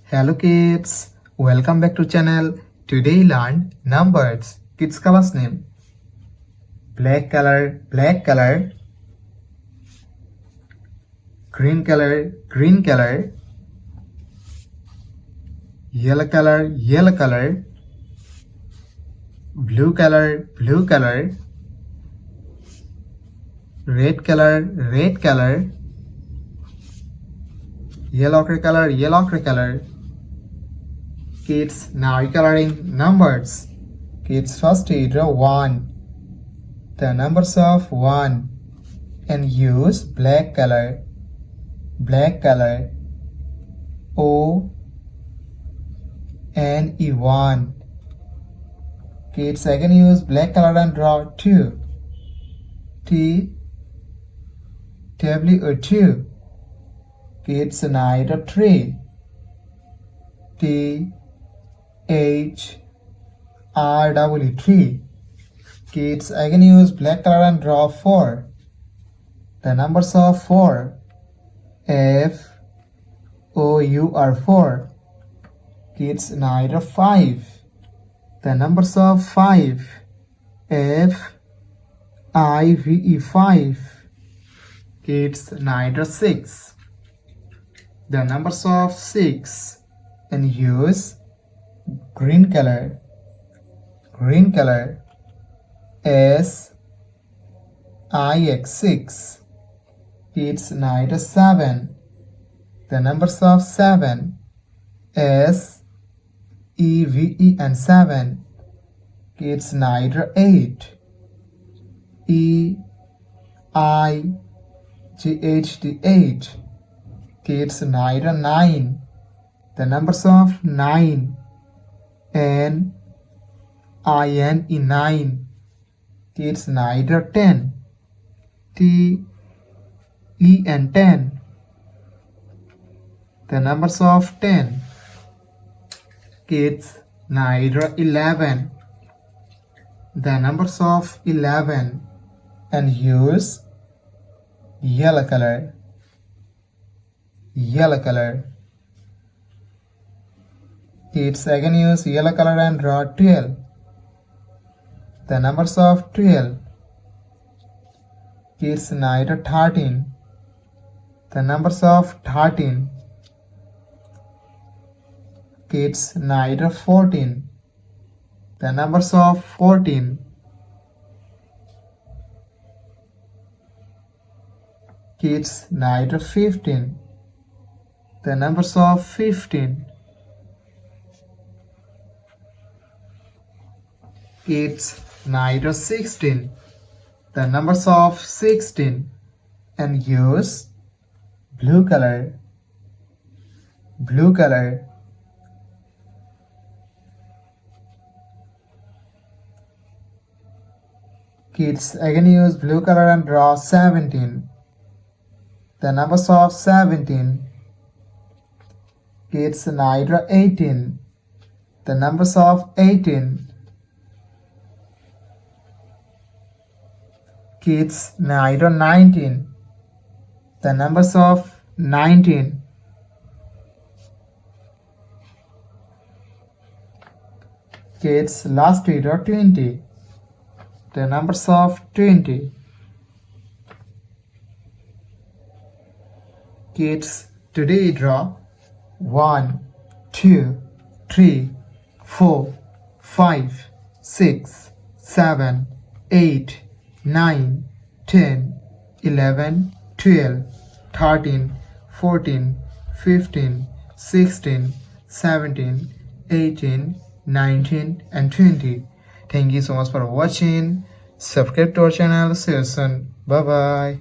Hello kids, welcome back to channel. Today learn numbers. Kids class name. Black color, black color. Green color, green color. Yellow color, yellow color. Blue color, blue color. Red color, red color. Yellow color, yellow color. Kids, now coloring numbers. Kids, first draw 1. The numbers of 1 and use black color. Black color. O N E 1. Kids, again use black color and draw 2. T W 2. Kids, now draw 3. T H R W 3. Kids, again use black color and draw 4. The numbers of 4. F O U R 4. Kids, now draw 5. The numbers of 5. F I V E 5. Kids, now draw 6. The numbers of 6 and use green color. Green color. S I X 6. Kids, now draw 7. The numbers of 7. S E V E and 7. Kids, now draw 8. E I G H T 8. Kids, now draw 9. The numbers of 9. N I N E 9. Kids, now draw 10. T E N 10. The numbers of 10. Kids, now draw 11. The numbers of 11 and use yellow color. Yellow color. Kids, again use yellow color and draw 12. The numbers of 12. Kids, now draw 13. The numbers of 13. Kids, now draw 14. The numbers of 14. Kids, now draw 15. The numbers of 15. Kids, now draw 16. The numbers of 16 and use blue color. Blue color. Kids, again use blue color and draw 17. The numbers of 17. Kids, now draw 18. The numbers of 18. Kids, now draw 19. The numbers of 19. Kids, last draw 20. The numbers of 20. Kids, today draw 1, 2, 3, 4, 5, 6, 7, 8, 9, 10, 11, 12, 13, 14, 15, 16, 17, 18, 19 and 20. Thank you so much for watching. Subscribe to our channel. See you soon. Bye bye.